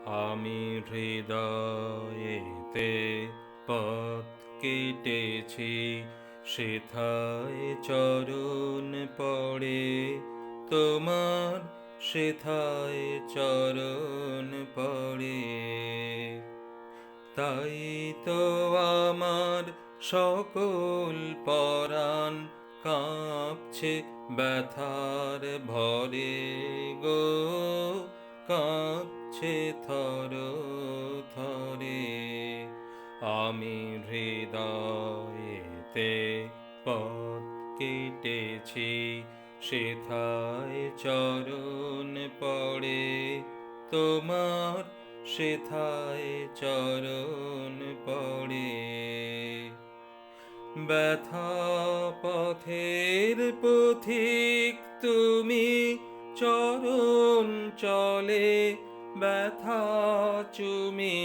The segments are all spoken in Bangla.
আমি হৃদয়েতে পথ কেটেছি, সেথায় চরণ পড়ে তোমার, সেথায় চরণ পড়ে। তাই তো আমার সকল পরাণ কাঁপছে ব্যথার ভরে গো, কাঁপছে থর থরে। আমি হৃদয়েতে পথ কেটেছি, সেথায় চরণ পড়ে তোমার, সেথায় চরণ পড়ে। ব্যথা পথের পথিক তুমি, চরণ চলে ব্যথা চুমি।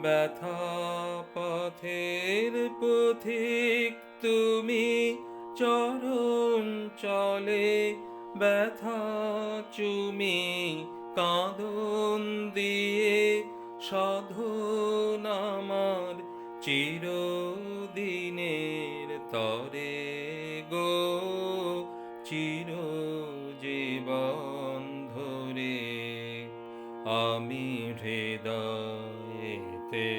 ব্যথা পথের পথিক তুমি, চরণ চলে ব্যথা চুমি। কাঁদন দিয়ে সাধন আমার চিরদিনের তরে গো, চিরজীবন ধরে। আমি হৃদয়েতে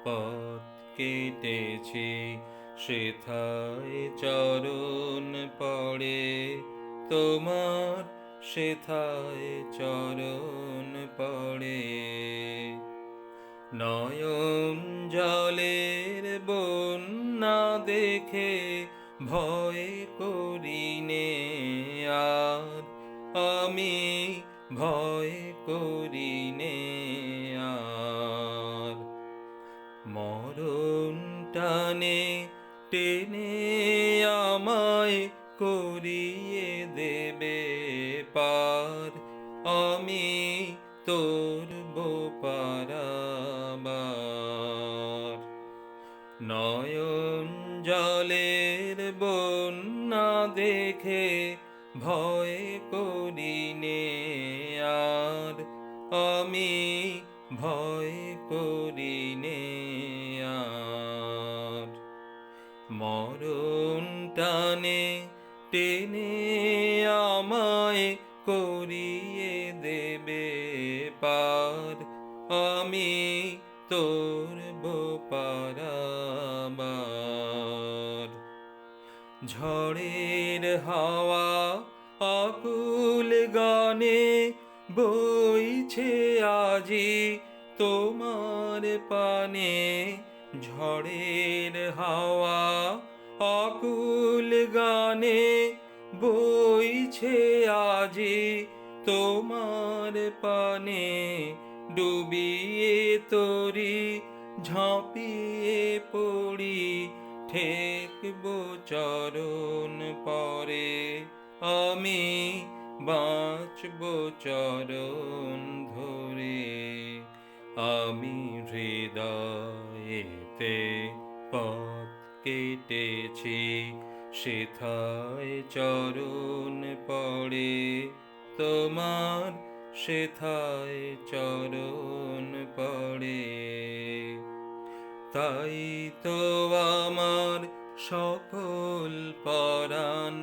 পথ কেটেছি, সেথায় চরণ পড়ে তোমার, সেথায় চরণ পড়ে। নয়ন জলের বন্যা দেখে ভয় করিনে আর, আমি ভয় করিনে আর। মরণ টানে টেনে আমায় করিয়ে দেবে পার, আমি তরবো পারাবার। নয়ন জলের বন্যা দেখে ভয় করিনে আর, আমি ভয় করিনে আর। মরণ টানে টেনে আমায় করিয়ে দেবে পার, আমি তরবো পারাবার। ঝড়ের হাওয়া আকুল গানে বইছে আজি তোমার পানে। ঝড়ের হাওয়া আকুল গানে বইছে আজি তোমার পানে। ডুবিয়ে তরি ঝাঁপিয়ে পড়ি, ঠেকবো চরণ পরে, আমি বাঁচবো চরণ ধরে। আমি হৃদয়েতে পথ কেটেছি, সেথায় চরণ পড়ে তোমার, সেথায় চরণ পড়ে। তাই তো আমার সকল পরাণ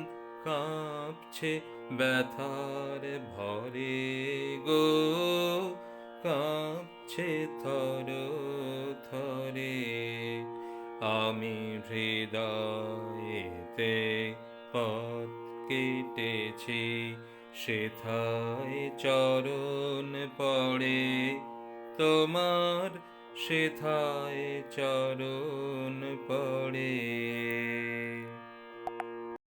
কাঁপছে ব্যথার ভরে গো, কাঁপছে থর থরে। আমি হৃদয়েতে পথ কেটেছি, সেথায় চরণ পড়ে তোমার, সেথায় চরণ পড়ে।